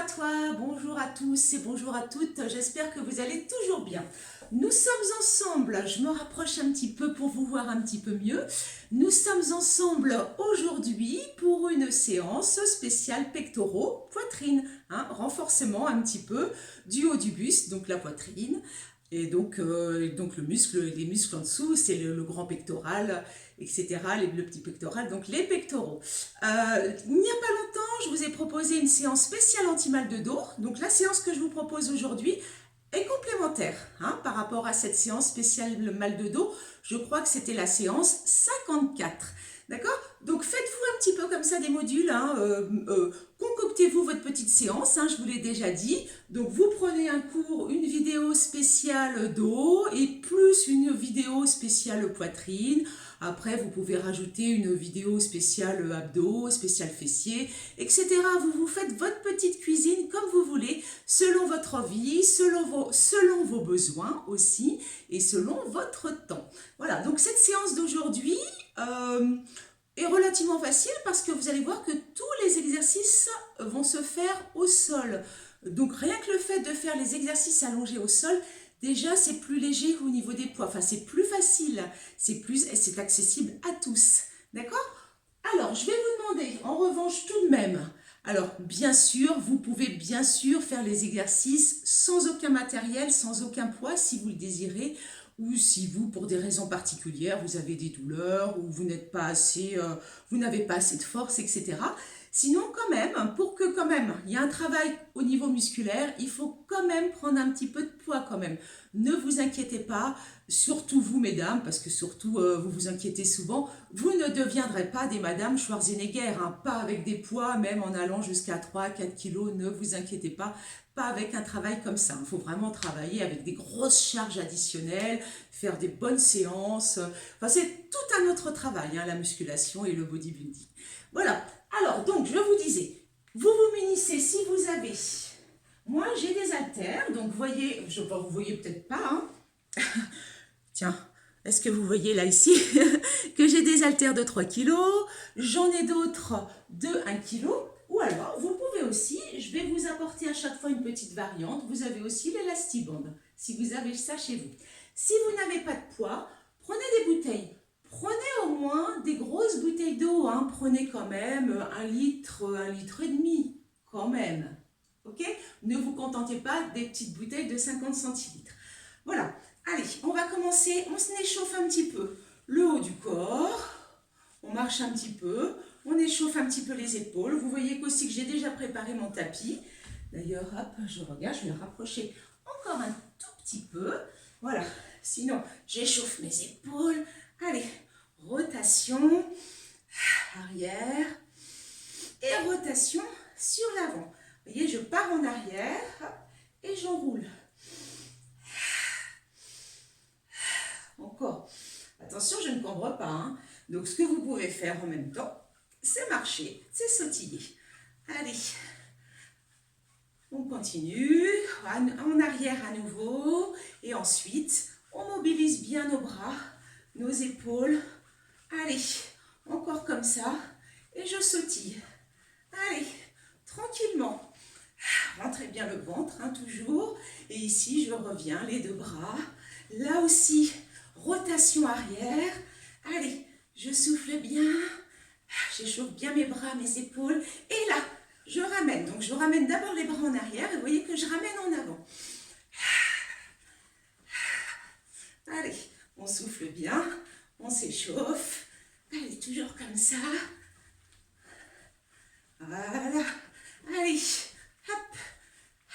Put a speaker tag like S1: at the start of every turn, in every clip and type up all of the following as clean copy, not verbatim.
S1: à toi, bonjour à tous et bonjour à toutes, j'espère que vous allez toujours bien. Nous sommes ensemble, je me rapproche un petit peu pour vous voir un petit peu mieux. Nous sommes ensemble aujourd'hui pour une séance spéciale pectoraux, poitrine, renforcement un petit peu du haut du buste, donc la poitrine. Et donc le muscle, les muscles en dessous, c'est le grand pectoral, etc., le petit pectoral, donc les pectoraux. Il n'y a pas longtemps, je vous ai proposé une séance spéciale anti-mal de dos. Donc la séance que je vous propose aujourd'hui est complémentaire par rapport à cette séance spéciale mal de dos. Je crois que c'était la séance 54. D'accord? Donc faites-vous un petit peu comme ça des modules, concoctez-vous votre petite séance, je vous l'ai déjà dit. Donc vous prenez un cours, une vidéo spéciale dos et plus une vidéo spéciale poitrine. Après, vous pouvez rajouter une vidéo spéciale abdos, spéciale fessiers, etc. Vous faites votre petite cuisine comme vous voulez, selon votre vie, selon vos besoins aussi, et selon votre temps. Voilà, donc cette séance d'aujourd'hui est relativement facile parce que vous allez voir que tous les exercices vont se faire au sol. Donc rien que le fait de faire les exercices allongés au sol, déjà c'est plus léger qu'au niveau des poids, enfin c'est plus facile, c'est accessible à tous, d'accord? Alors je vais vous demander en revanche tout de même, alors bien sûr vous pouvez bien sûr faire les exercices sans aucun matériel, sans aucun poids si vous le désirez, ou si vous, pour des raisons particulières, vous avez des douleurs, ou vous n'êtes pas assez, vous n'avez pas assez de force, etc. Sinon, quand même, pour que quand même il y ait un travail au niveau musculaire, il faut quand même prendre un petit peu de poids quand même. Ne vous inquiétez pas, surtout vous mesdames, parce que surtout vous vous inquiétez souvent, vous ne deviendrez pas des madame Schwarzenegger, pas avec des poids, même en allant jusqu'à 3-4 kilos, ne vous inquiétez pas avec un travail comme ça. Il faut vraiment travailler avec des grosses charges additionnelles, faire des bonnes séances. Enfin, c'est tout un autre travail, la musculation et le bodybuilding. Voilà. Alors, donc, je vous disais, vous munissez si vous avez. Moi, j'ai des haltères, donc vous voyez, vous voyez peut-être pas. Tiens, est-ce que vous voyez là ici que j'ai des haltères de 3 kg, j'en ai d'autres de 1 kg. Ou alors, vous pouvez aussi, je vais vous apporter à chaque fois une petite variante, vous avez aussi l'élastiband, si vous avez ça chez vous. Si vous n'avez pas de poids, prenez des bouteilles. Prenez au moins des grosses bouteilles d'eau, prenez quand même 1 litre, 1,5 litre, quand même. Ok? Ne vous contentez pas des petites bouteilles de 50 centilitres. Voilà. Allez, on va commencer, on s'échauffe un petit peu le haut du corps, on marche un petit peu, on échauffe un petit peu les épaules. Vous voyez qu'aussi que j'ai déjà préparé mon tapis. D'ailleurs, hop, je regarde, je vais le rapprocher encore un tout petit peu. Voilà, sinon j'échauffe mes épaules. Allez, rotation, arrière et rotation sur l'avant. Vous voyez, je pars en arrière et j'enroule. Encore. Attention, je ne cambre pas. Donc, ce que vous pouvez faire en même temps, c'est marcher, c'est sautiller. Allez. On continue. En arrière à nouveau. Et ensuite, on mobilise bien nos bras, nos épaules. Allez. Encore comme ça. Et je sautille. Allez. Tranquillement. Rentrez bien le ventre, toujours. Et ici, je reviens, les deux bras. Là aussi, rotation arrière. Allez, je souffle bien. J'échauffe bien mes bras, mes épaules. Et là, je ramène. Donc, je ramène d'abord les bras en arrière. Et vous voyez que je ramène en avant. Allez, on souffle bien. On s'échauffe. Allez, toujours comme ça. Voilà. Allez, hop,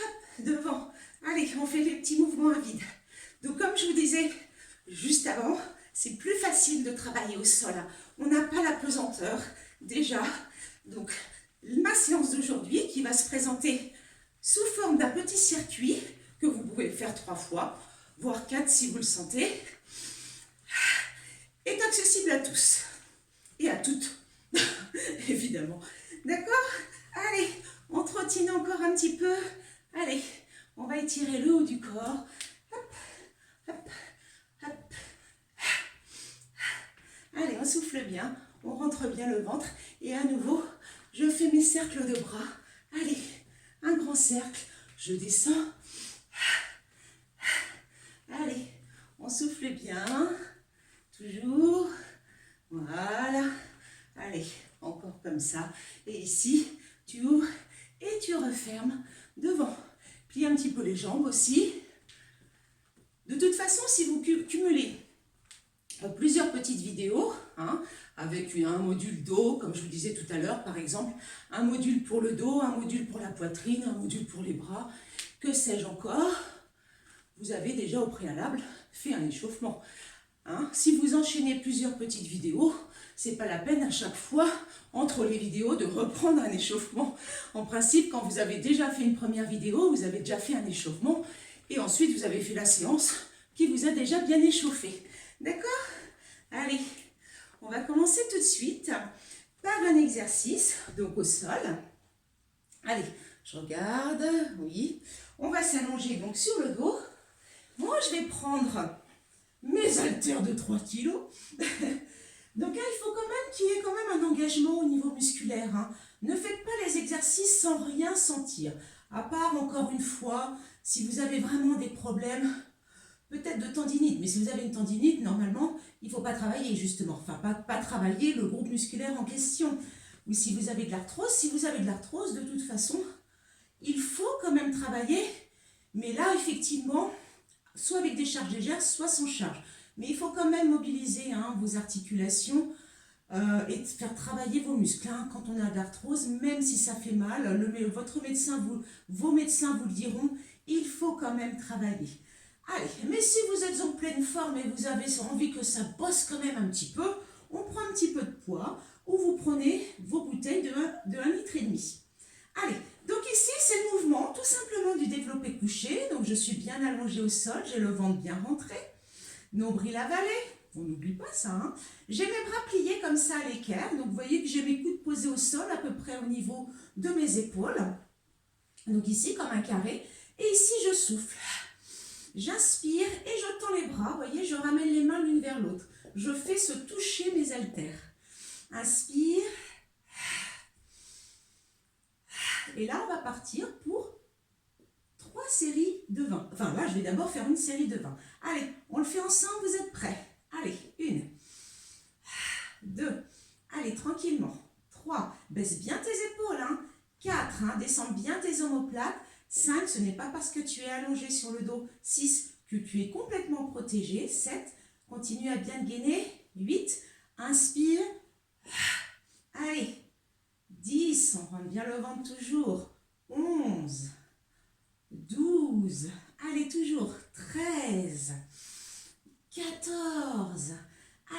S1: hop, devant. Allez, on fait les petits mouvements à vide. Donc, comme je vous disais juste avant, c'est plus facile de travailler au sol. On n'a pas la pesanteur, déjà. Donc, ma séance d'aujourd'hui, qui va se présenter sous forme d'un petit circuit, que vous pouvez faire 3 fois, voire 4 si vous le sentez, est accessible à tous. Et à toutes, évidemment. D'accord? Allez, on trottine encore un petit peu. Allez, on va étirer le haut du corps. Hop, hop, hop. Allez, on souffle bien, on rentre bien le ventre. Et à nouveau, je fais mes cercles de bras. Allez, un grand cercle, je descends. Allez, on souffle bien, toujours, voilà. Allez, encore comme ça. Et ici, tu ouvres et tu refermes devant. Plie un petit peu les jambes aussi. De toute façon, si vous cumulez plusieurs petites vidéos, avec un module dos, comme je vous disais tout à l'heure, par exemple, un module pour le dos, un module pour la poitrine, un module pour les bras, que sais-je encore, vous avez déjà au préalable fait un échauffement. Si vous enchaînez plusieurs petites vidéos, c'est pas la peine à chaque fois, entre les vidéos, de reprendre un échauffement. En principe, quand vous avez déjà fait une première vidéo, vous avez déjà fait un échauffement, et ensuite vous avez fait la séance qui vous a déjà bien échauffé. D'accord? Allez, on va commencer tout de suite par un exercice, donc au sol. Allez, je regarde, oui. On va s'allonger donc sur le dos. Moi, je vais prendre mes haltères de 3 kg. Donc, il faut quand même qu'il y ait quand même un engagement au niveau musculaire. Ne faites pas les exercices sans rien sentir. À part, encore une fois, si vous avez vraiment des problèmes, peut-être de tendinite, mais si vous avez une tendinite, normalement, il ne faut pas travailler justement. Enfin, pas travailler le groupe musculaire en question. Ou si vous avez de l'arthrose, de toute façon, il faut quand même travailler. Mais là, effectivement, soit avec des charges légères, soit sans charge. Mais il faut quand même mobiliser vos articulations et faire travailler vos muscles. Quand on a de l'arthrose, même si ça fait mal, vos médecins vous le diront, il faut quand même travailler. Allez, mais si vous êtes en pleine forme et vous avez envie que ça bosse quand même un petit peu, on prend un petit peu de poids ou vous prenez vos bouteilles de 1,5 litre. Allez, donc ici c'est le mouvement tout simplement du développé couché. Donc je suis bien allongée au sol, j'ai le ventre bien rentré, nombril avalé, on n'oublie pas ça. J'ai mes bras pliés comme ça à l'équerre, donc vous voyez que j'ai mes coudes posés au sol à peu près au niveau de mes épaules. Donc ici comme un carré, et ici je souffle. J'inspire et je tends les bras, vous voyez, je ramène les mains l'une vers l'autre. Je fais se toucher mes haltères. Inspire. Et là, on va partir pour 3 séries de 20. Enfin, là, je vais d'abord faire une série de 20. Allez, on le fait ensemble, vous êtes prêts? Allez, 1, 2, allez, tranquillement. 3, baisse bien tes épaules. 4, descends bien tes omoplates. 5, ce n'est pas parce que tu es allongé sur le dos. 6, que tu es complètement protégé. 7, continue à bien te gainer. 8, inspire. Allez, 10, on rentre bien le ventre toujours. 11, 12, allez toujours. 13, 14,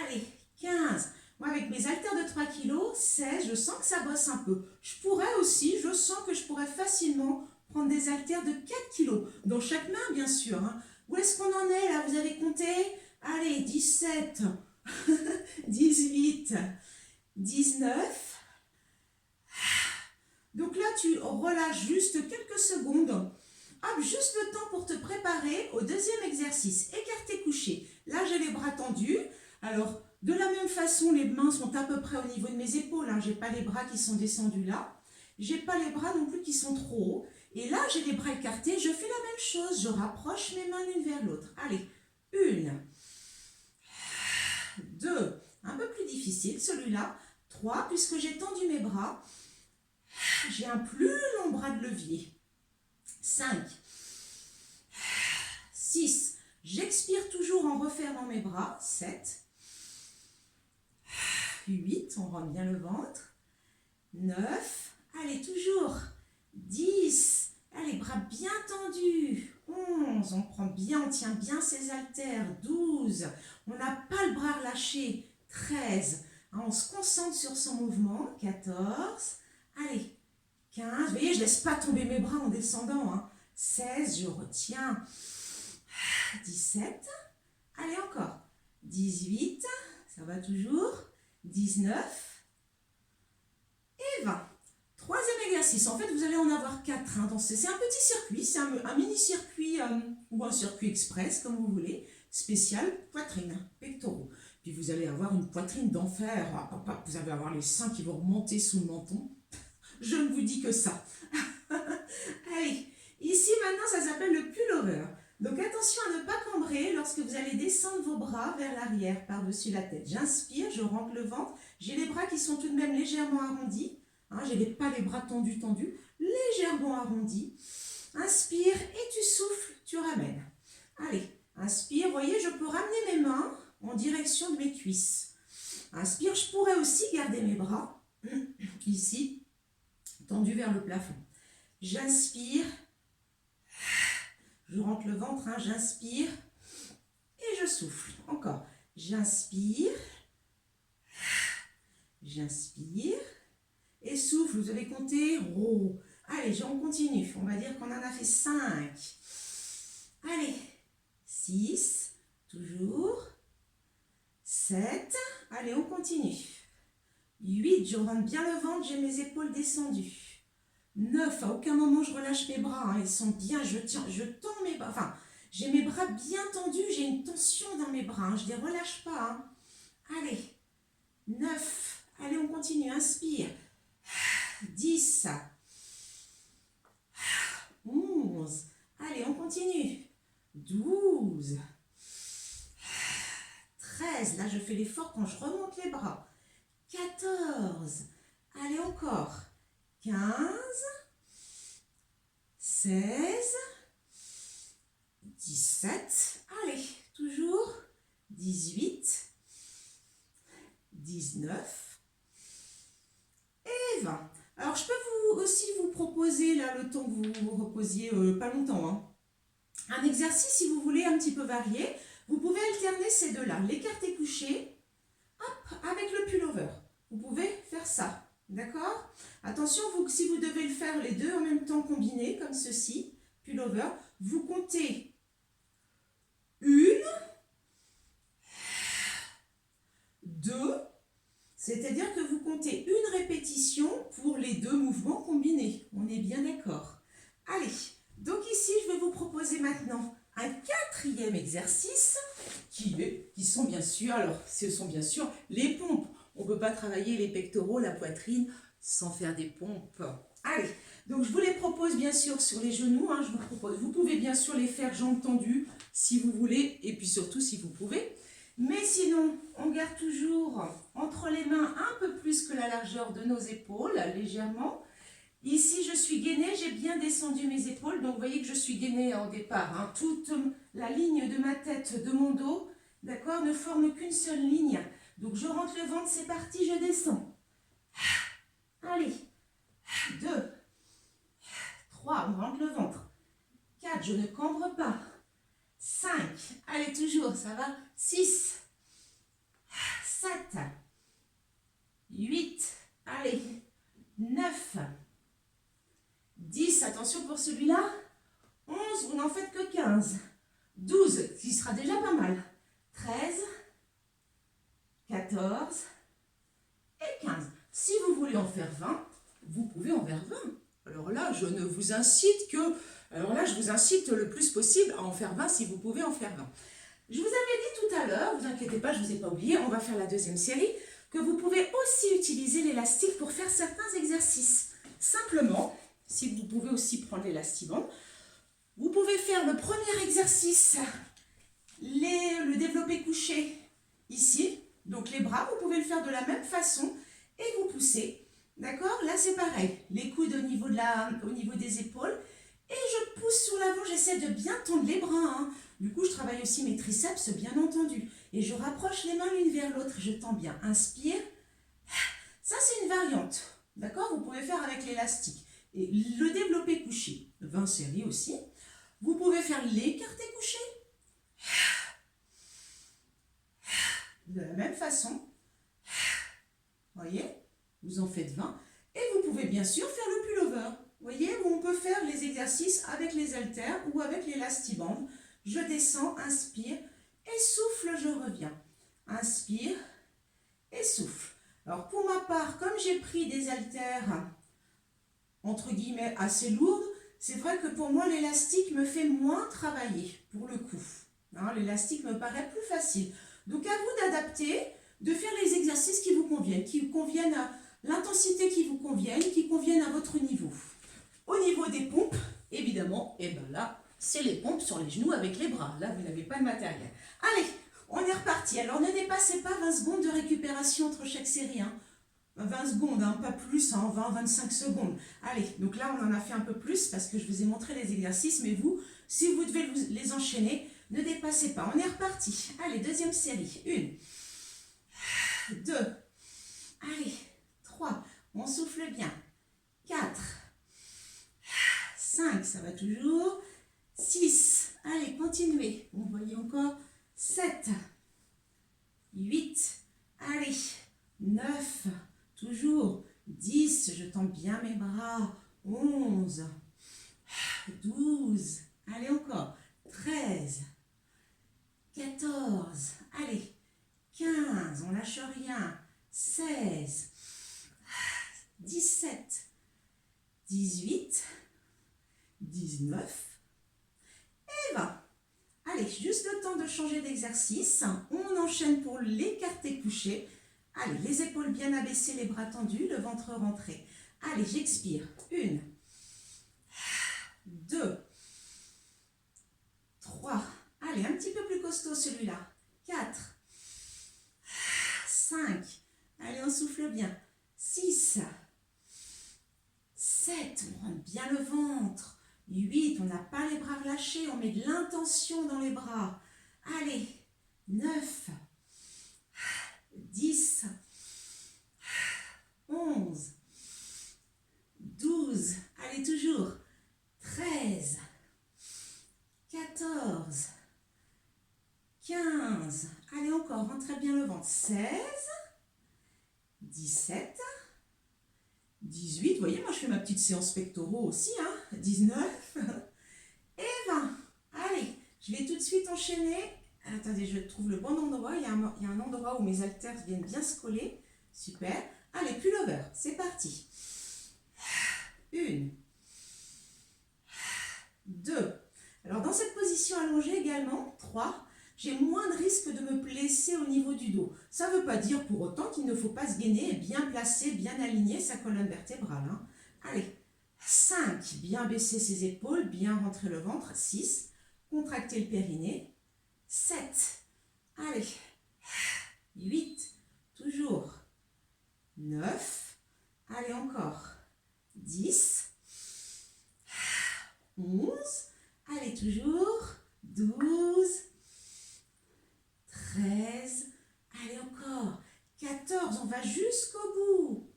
S1: allez, 15. Moi, avec mes haltères de 3 kg, 16, je sens que ça bosse un peu. Je sens que je pourrais facilement prendre des haltères de 4 kg, dans chaque main, bien sûr. Où est-ce qu'on en est, là? Vous avez compté? Allez, 17, 18, 19. Donc là, tu relâches juste quelques secondes. Hop, juste le temps pour te préparer au deuxième exercice. Écarté couché. Là, j'ai les bras tendus. Alors, de la même façon, les mains sont à peu près au niveau de mes épaules. Je n'ai pas les bras qui sont descendus là. Je n'ai pas les bras non plus qui sont trop hauts. Et là, j'ai les bras écartés. Je fais la même chose. Je rapproche mes mains l'une vers l'autre. Allez, 1, 2, un peu plus difficile celui-là. 3, puisque j'ai tendu mes bras. J'ai un plus long bras de levier. 5, 6, j'expire toujours en refermant mes bras. 7, 8, on rentre bien le ventre. 9, allez, toujours. 10, allez, bras bien tendus. 11, on prend bien, on tient bien ses haltères. 12, on n'a pas le bras relâché. 13, on se concentre sur son mouvement. 14, allez, 15, vous voyez, je ne laisse pas tomber mes bras en descendant. 16, je retiens. 17, allez encore. 18, ça va toujours. 19 et 20. Troisième exercice, en fait, vous allez en avoir 4. C'est un petit circuit, c'est un mini-circuit ou un circuit express, comme vous voulez, spécial poitrine, pectoraux. Puis vous allez avoir une poitrine d'enfer. Vous allez avoir les seins qui vont remonter sous le menton. Je ne vous dis que ça. Allez, Ici, maintenant, ça s'appelle le pullover. Donc, attention à ne pas cambrer lorsque vous allez descendre vos bras vers l'arrière, par-dessus la tête. J'inspire, je rentre le ventre. J'ai les bras qui sont tout de même légèrement arrondis. Hein, je n'ai pas les bras tendus, légèrement arrondis. Inspire et tu souffles, tu ramènes. Allez, inspire, voyez, je peux ramener mes mains en direction de mes cuisses. Inspire, je pourrais aussi garder mes bras, ici, tendus vers le plafond. J'inspire, je rentre le ventre, hein, j'inspire et je souffle. Encore, j'inspire et souffle. Vous allez compter, oh. Allez, on continue. On va dire qu'on en a fait 5. Allez, 6, toujours. 7, allez, on continue. 8, je rentre bien le ventre, j'ai mes épaules descendues. 9, à aucun moment je relâche mes bras, hein, ils sont bien, je tends mes bras, enfin, j'ai mes bras bien tendus, j'ai une tension dans mes bras, hein, je ne les relâche pas. Hein. Allez, 9, allez, on continue, inspire. 10, 11, allez, on continue. 12, 13, là je fais l'effort quand je remonte les bras. 14, allez encore. 15, 16, 17, allez, toujours. 18, 19 et 20. Alors je peux aussi vous proposer, là, le temps que vous vous reposiez pas longtemps, hein, un exercice si vous voulez un petit peu varié. Vous pouvez alterner ces deux-là, l'écarté couché, hop, avec le pullover. Vous pouvez faire ça, d'accord? Attention, si vous devez le faire les deux en même temps combinés, comme ceci, pullover, vous comptez 1, 2, c'est-à-dire que vous comptez une répétition pour les deux mouvements combinés. On est bien d'accord? Allez, donc ici, je vais vous proposer maintenant un 4e exercice qui sont bien sûr, alors ce sont bien sûr les pompes. On ne peut pas travailler les pectoraux, la poitrine sans faire des pompes. Allez, donc je vous les propose bien sûr sur les genoux. Hein, je vous propose. Vous pouvez bien sûr les faire jambes tendues si vous voulez et puis surtout si vous pouvez. Mais sinon, on garde toujours entre les mains un peu plus que la largeur de nos épaules, légèrement. Ici, je suis gainée, j'ai bien descendu mes épaules, donc vous voyez que je suis gainée au départ. Hein. Toute la ligne de ma tête, de mon dos, d'accord, ne forme qu'une seule ligne. Donc je rentre le ventre, c'est parti, je descends. Allez, 2, 3, on rentre le ventre. 4, je ne cambre pas. 5, allez, toujours, ça va. 6, 7, 8, allez, 9, 10, attention pour celui-là, 11, vous n'en faites que 15, 12, qui sera déjà pas mal, 13, 14 et 15. Si vous voulez en faire 20, vous pouvez en faire 20. Alors là, je ne vous incite que... Alors là, je vous incite le plus possible à en faire 20 si vous pouvez en faire 20. Je vous avais dit tout à l'heure, ne vous inquiétez pas, je ne vous ai pas oublié, on va faire la deuxième série, que vous pouvez aussi utiliser l'élastique pour faire certains exercices. Simplement, si vous pouvez aussi prendre l'élastiband, vous pouvez faire le premier exercice, le développé couché ici. Donc les bras, vous pouvez le faire de la même façon et vous poussez. D'accord? Là, c'est pareil. Les coudes au niveau des épaules. Et je pousse sur l'avant, j'essaie de bien tendre les bras. Hein. Du coup, je travaille aussi mes triceps, bien entendu. Et je rapproche les mains l'une vers l'autre. Je tends bien. Inspire. Ça, c'est une variante. D'accord? Vous pouvez faire avec l'élastique. Et le développé couché, 20 séries aussi. Vous pouvez faire l'écarté couché. De la même façon. Voyez? Vous en faites 20. Et vous pouvez bien sûr faire le pullover. Vous voyez, où on peut faire les exercices avec les haltères ou avec l'élastiband. Je descends, inspire et souffle, je reviens. Inspire et souffle. Alors pour ma part, comme j'ai pris des haltères entre guillemets assez lourdes, c'est vrai que pour moi l'élastique me fait moins travailler pour le coup. Hein, l'élastique me paraît plus facile. Donc à vous d'adapter, de faire les exercices qui vous conviennent à l'intensité qui vous convienne, qui conviennent à votre niveau. Au niveau des pompes, évidemment, c'est les pompes sur les genoux avec les bras. Là, vous n'avez pas le matériel. Allez, on est reparti. Alors, ne dépassez pas 20 secondes de récupération entre chaque série. 20 secondes, pas plus, 20-25 secondes. Allez, donc là, on en a fait un peu plus parce que je vous ai montré les exercices. Mais vous, si vous devez les enchaîner, ne dépassez pas. On est reparti. Allez, deuxième série. 1, 2, allez, 3. On souffle bien. 4, 5, ça va toujours. 6, allez, continuez. Vous voyez encore. 7, 8, allez, 9, toujours. 10, je tends bien mes bras. 11, 12, allez encore. 13, 14, allez, 15, on lâche rien. 16, 17, 18, 19 et 20. Allez, juste le temps de changer d'exercice. On enchaîne pour l'écarté couché. Allez, les épaules bien abaissées, les bras tendus, le ventre rentré. Allez, j'expire. 1, 2, 3. Allez, un petit peu plus costaud celui-là. 4, 5. Allez, on souffle bien. 6, 7, on rentre bien le ventre. 8, on n'a pas les bras relâchés, on met de l'intention dans les bras. Allez, 9, 10, 11, 12, allez toujours, 13, 14, 15, allez encore, rentrez bien le ventre. 16, 17, 18, vous voyez, moi je fais ma petite séance pectoraux aussi, 19 et 20. Allez, je vais tout de suite enchaîner. Attendez, je trouve le bon endroit. Il y a un endroit où mes haltères viennent bien se coller. Super. Allez, pullover, c'est parti. 1, 2. Alors dans cette position allongée également, 3. J'ai moins de risque de me blesser au niveau du dos. Ça ne veut pas dire pour autant qu'il ne faut pas se gainer et bien placer, bien aligner sa colonne vertébrale. Allez, 5, bien baisser ses épaules, bien rentrer le ventre. 6, contracter le périnée. 7, allez, 8, toujours. 9, allez encore. 10, 11, allez toujours. 12, 13, allez encore, 14, on va jusqu'au bout,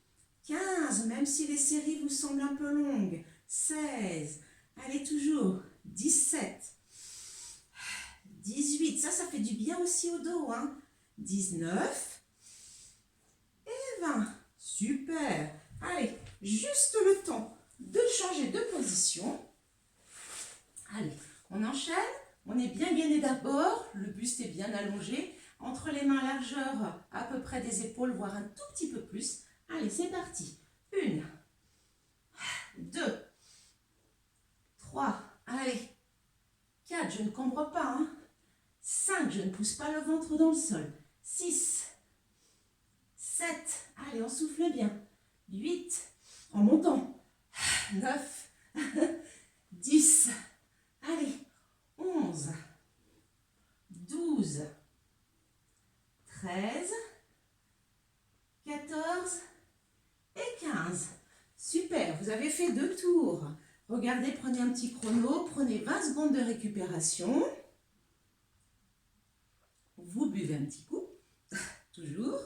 S1: 15, même si les séries vous semblent un peu longues, 16, allez toujours, 17, 18, ça fait du bien aussi au dos, 19 et 20, super, allez, juste le temps de changer de position, allez, on enchaîne. On est bien gainé d'abord, le buste est bien allongé, entre les mains largeur à peu près des épaules, voire un tout petit peu plus. Allez, c'est parti. 1, 2, 3, allez, 4, je ne cambre pas. 5, je ne pousse pas le ventre dans le sol. 6, 7, allez, on souffle bien. 8, en montant. 9, 10, allez. 11, 12, 13, 14 et 15. Super, vous avez fait 2 tours. Regardez, prenez un petit chrono, prenez 20 secondes de récupération. Vous buvez un petit coup, toujours.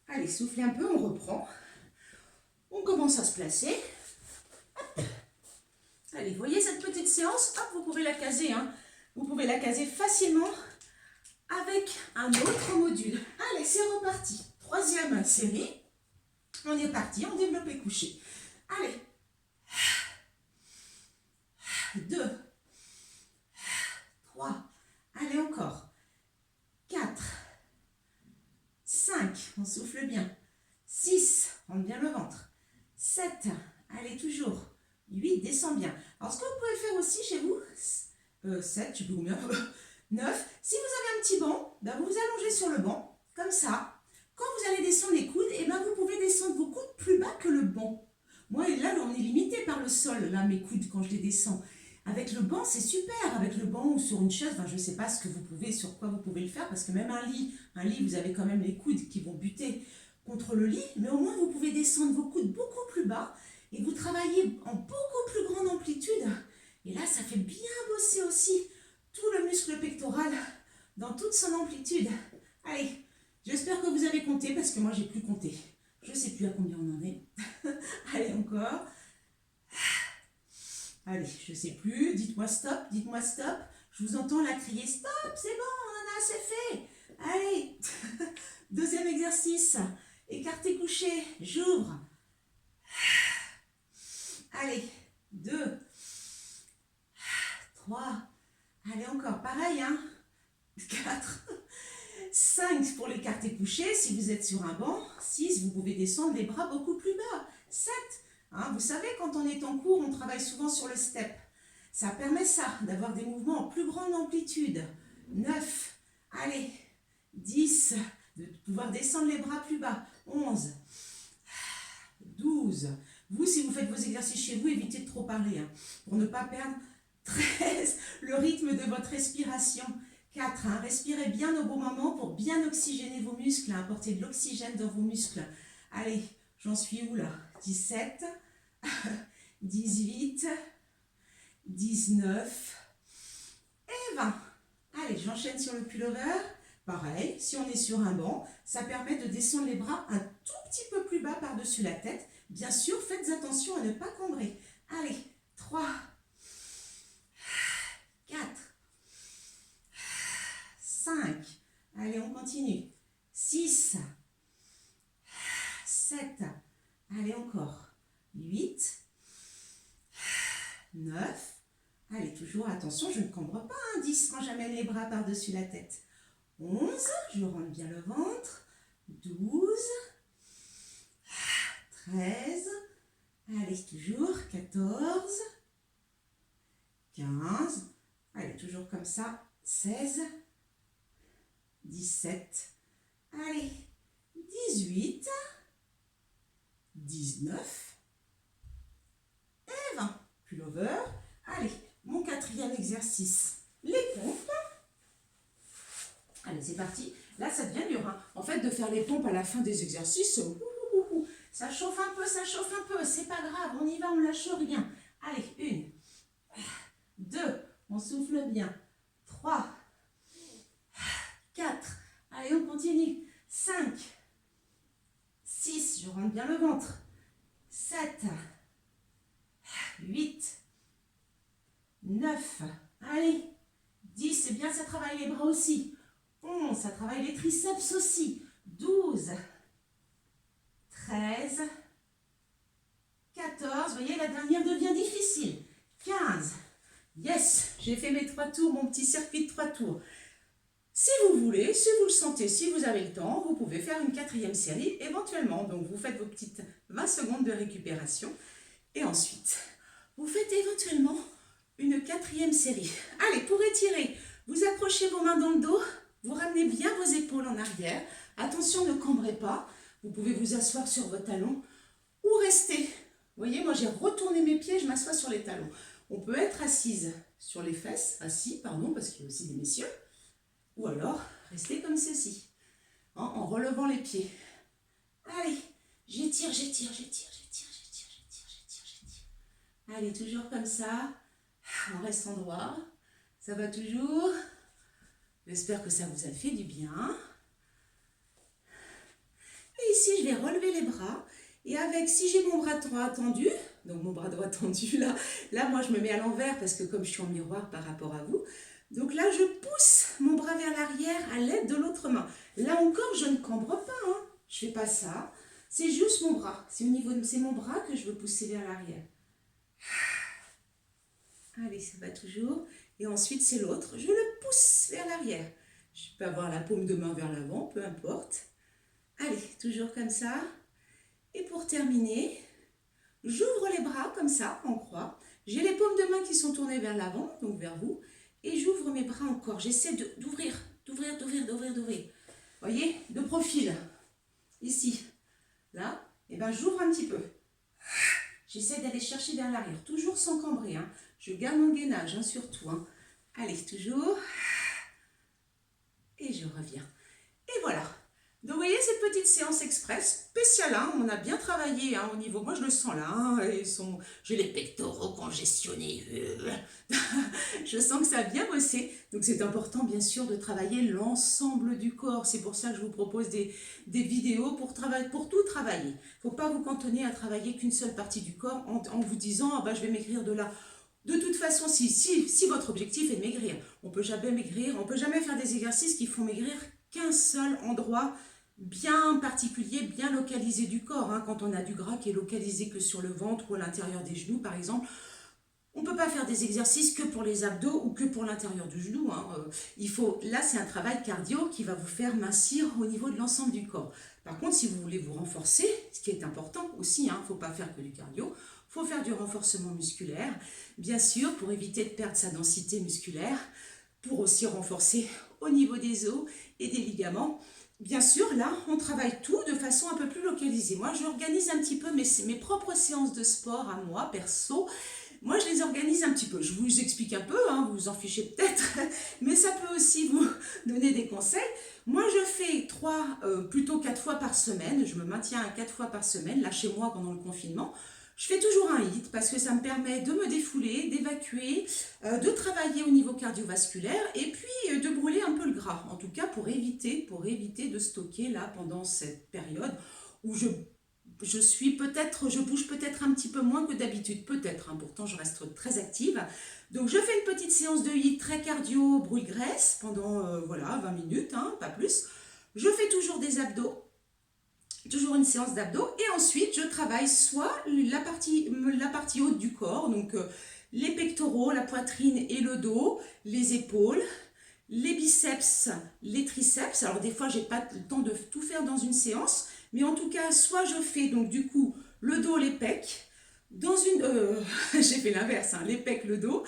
S1: Allez, soufflez un peu, on reprend. On commence à se placer. Hop. Allez, vous voyez cette petite séance, hop, vous pouvez la caser. Vous pouvez la caser facilement avec un autre module. Allez, c'est reparti. 3e série. On est parti en développé couché. Allez. 2. 3. Allez, encore. 4. 5. On souffle bien. 6. Rentre bien le ventre. 7. Allez, toujours. 8, descend bien. Alors, ce que vous pouvez faire aussi chez vous, 7, je sais plus combien, 9, si vous avez un petit banc, vous vous allongez sur le banc, comme ça. Quand vous allez descendre les coudes, vous pouvez descendre vos coudes plus bas que le banc. Moi, là, on est limité par le sol, là, mes coudes, quand je les descends. Avec le banc, c'est super. Avec le banc ou sur une chaise, enfin, je ne sais pas ce que vous pouvez, sur quoi vous pouvez le faire, parce que même un lit, vous avez quand même les coudes qui vont buter contre le lit, mais au moins vous pouvez descendre vos coudes beaucoup plus bas et vous travaillez en beaucoup plus grande amplitude. Et là, ça fait bien bosser aussi tout le muscle pectoral dans toute son amplitude. Allez, j'espère que vous avez compté parce que moi, j'ai plus compté. Je ne sais plus à combien on en est. Allez, encore. Allez, je ne sais plus. Dites-moi stop, dites-moi stop. Je vous entends là crier stop, c'est bon, on en a assez fait. Allez, deuxième exercice. Écarté couché, j'ouvre. Allez, 2, 3. Allez, encore, pareil, hein. 4, 5 pour l'écarté couché. Si vous êtes sur un banc, 6, vous pouvez descendre les bras beaucoup plus bas. 7. Hein, vous savez, quand on est en cours, on travaille souvent sur le step. Ça permet ça, d'avoir des mouvements en plus grande amplitude. 9, allez, 10, de pouvoir descendre les bras plus bas. 11, 12. Vous, si vous faites vos exercices chez vous, évitez de trop parler, hein, pour ne pas perdre. 13, le rythme de votre respiration. 4, hein, respirez bien au bon moment pour bien oxygéner vos muscles, hein, apporter de l'oxygène dans vos muscles. Allez, j'en suis où là? 17, 18, 19 et 20. Allez, j'enchaîne sur le pullover. Pareil, si on est sur un banc, ça permet de descendre les bras un tout petit peu plus bas par-dessus la tête. Bien sûr, faites attention à ne pas cambrer. Allez, 3, 4, 5. Allez, on continue. 6, 7. Allez, encore. 8, 9. Allez, toujours, attention, je ne cambre pas. 10 quand j'amène les bras par-dessus la tête. 11, je rentre bien le ventre. 12, 13, allez, toujours, 14, 15, allez, toujours comme ça, 16, 17, allez, 18, 19 et 20. Pullover, allez, mon quatrième exercice, les pompes. Allez, c'est parti. Là, ça devient dur, hein. En fait, de faire les pompes à la fin des exercices, ça chauffe un peu, c'est pas grave, on y va, on lâche rien. Allez, 1, 2, on souffle bien. 3, 4, allez, on continue. 5, 6, je rentre bien le ventre. 7, 8, 9, allez, 10, c'est bien, ça travaille les bras aussi. 11, ça travaille les triceps aussi. 12, 13, 14, vous voyez, la dernière devient difficile. 15, yes, j'ai fait mes 3 tours, mon petit circuit de 3 tours. Si vous voulez, si vous le sentez, si vous avez le temps, vous pouvez faire une 4e série éventuellement. Donc, vous faites vos petites 20 secondes de récupération. Et ensuite, vous faites éventuellement une 4e série. Allez, pour étirer, vous accrochez vos mains dans le dos, vous ramenez bien vos épaules en arrière. Attention, ne cambrez pas. Vous pouvez vous asseoir sur vos talons ou rester. Vous voyez, moi j'ai retourné mes pieds, je m'assois sur les talons. On peut être assise sur les fesses, parce qu'il y a aussi des messieurs. Ou alors, rester comme ceci, hein, en relevant les pieds. Allez, j'étire. Allez, toujours comme ça. On reste en droit. Ça va toujours. J'espère que ça vous a fait du bien. Et ici, je vais relever les bras. Et avec, si j'ai mon bras droit tendu, donc mon bras droit tendu là moi je me mets à l'envers parce que comme je suis en miroir par rapport à vous, donc là je pousse mon bras vers l'arrière à l'aide de l'autre main. Là encore, je ne cambre pas, hein. Je ne fais pas ça. C'est juste mon bras. C'est mon bras que je veux pousser vers l'arrière. Allez, ça va toujours. Et ensuite, c'est l'autre. Je le pousse vers l'arrière. Je peux avoir la paume de main vers l'avant, peu importe. Allez, toujours comme ça. Et pour terminer, j'ouvre les bras comme ça, en croix. J'ai les paumes de main qui sont tournées vers l'avant, donc vers vous. Et j'ouvre mes bras encore. J'essaie d'ouvrir. Vous voyez, de profil. Ici. Là, et ben j'ouvre un petit peu. J'essaie d'aller chercher vers l'arrière, toujours sans cambrer. Hein. Je garde mon gainage, hein, surtout. Hein. Allez, toujours. Et je reviens. Et voilà. Donc, vous voyez, cette petite séance express, spéciale, hein, on a bien travaillé hein, au niveau, moi je le sens là, hein, j'ai les pectoraux congestionnés, je sens que ça a bien bossé, donc c'est important bien sûr de travailler l'ensemble du corps, c'est pour ça que je vous propose des vidéos pour tout travailler. Il ne faut pas vous cantonner à travailler qu'une seule partie du corps en vous disant, ah, bah, je vais maigrir de là. De toute façon, si votre objectif est de maigrir, on ne peut jamais maigrir, on ne peut jamais faire des exercices qui font maigrir qu'un seul endroit bien particulier, bien localisé du corps. Hein. Quand on a du gras qui est localisé que sur le ventre ou à l'intérieur des genoux, par exemple, on ne peut pas faire des exercices que pour les abdos ou que pour l'intérieur du genou. Hein. Là, c'est un travail cardio qui va vous faire mincir au niveau de l'ensemble du corps. Par contre, si vous voulez vous renforcer, ce qui est important aussi, il ne faut pas faire que du cardio, il faut faire du renforcement musculaire, bien sûr, pour éviter de perdre sa densité musculaire, pour aussi renforcer au niveau des os et des ligaments. Bien sûr, là, on travaille tout de façon un peu plus localisée. Moi, j'organise un petit peu mes propres séances de sport à moi, perso. Moi, je les organise un petit peu. Je vous explique un peu, hein, vous vous en fichez peut-être, mais ça peut aussi vous donner des conseils. Moi, je fais 4 fois par semaine. Je me maintiens à 4 fois par semaine, là, chez moi, pendant le confinement. Je fais toujours un HIIT parce que ça me permet de me défouler, d'évacuer, de travailler au niveau cardiovasculaire et puis de brûler un peu le gras. En tout cas, pour éviter de stocker là pendant cette période où je bouge peut-être un petit peu moins que d'habitude, peut-être, hein, pourtant je reste très active. Donc je fais une petite séance de HIIT très cardio, brûle-graisse pendant 20 minutes, hein, pas plus. Je fais toujours des abdos. Toujours une séance d'abdos et ensuite je travaille soit la partie haute du corps, donc les pectoraux, la poitrine et le dos, les épaules, les biceps, les triceps. Alors des fois j'ai pas le temps de tout faire dans une séance, mais en tout cas soit je fais donc du coup le dos, les pecs, j'ai fait l'inverse, hein, les pecs, le dos,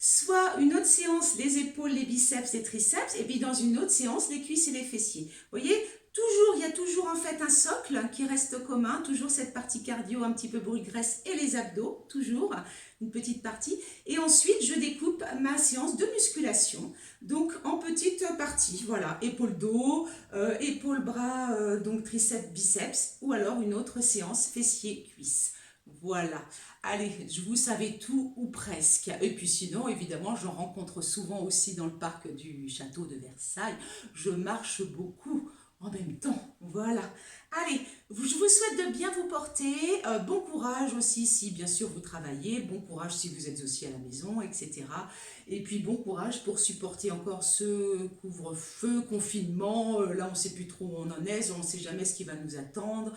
S1: soit une autre séance les épaules, les biceps, les triceps, et puis dans une autre séance les cuisses et les fessiers. Vous voyez, il y a toujours en fait un socle qui reste commun, toujours cette partie cardio, un petit peu brûle-graisse et les abdos, toujours une petite partie. Et ensuite, je découpe ma séance de musculation, donc en petites parties. Voilà, épaule-dos, épaule-bras, donc triceps, biceps, ou alors une autre séance fessiers-cuisses. Voilà, allez, vous savez tout ou presque. Et puis sinon, évidemment, j'en rencontre souvent aussi dans le parc du château de Versailles. Je marche beaucoup en même temps, voilà. Allez, je vous souhaite de bien vous porter, bon courage aussi si bien sûr vous travaillez, bon courage si vous êtes aussi à la maison, etc. Et puis bon courage pour supporter encore ce couvre-feu, confinement, là on ne sait plus trop où on en est, on ne sait jamais ce qui va nous attendre.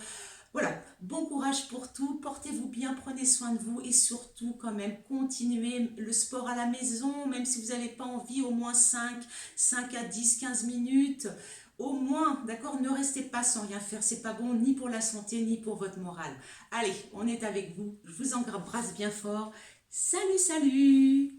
S1: Voilà, bon courage pour tout, portez-vous bien, prenez soin de vous et surtout quand même continuez le sport à la maison, même si vous n'avez pas envie, au moins 5 à 10, 15 minutes. Au moins, d'accord, ne restez pas sans rien faire, c'est pas bon ni pour la santé ni pour votre morale. Allez, on est avec vous, je vous embrasse bien fort. Salut, salut!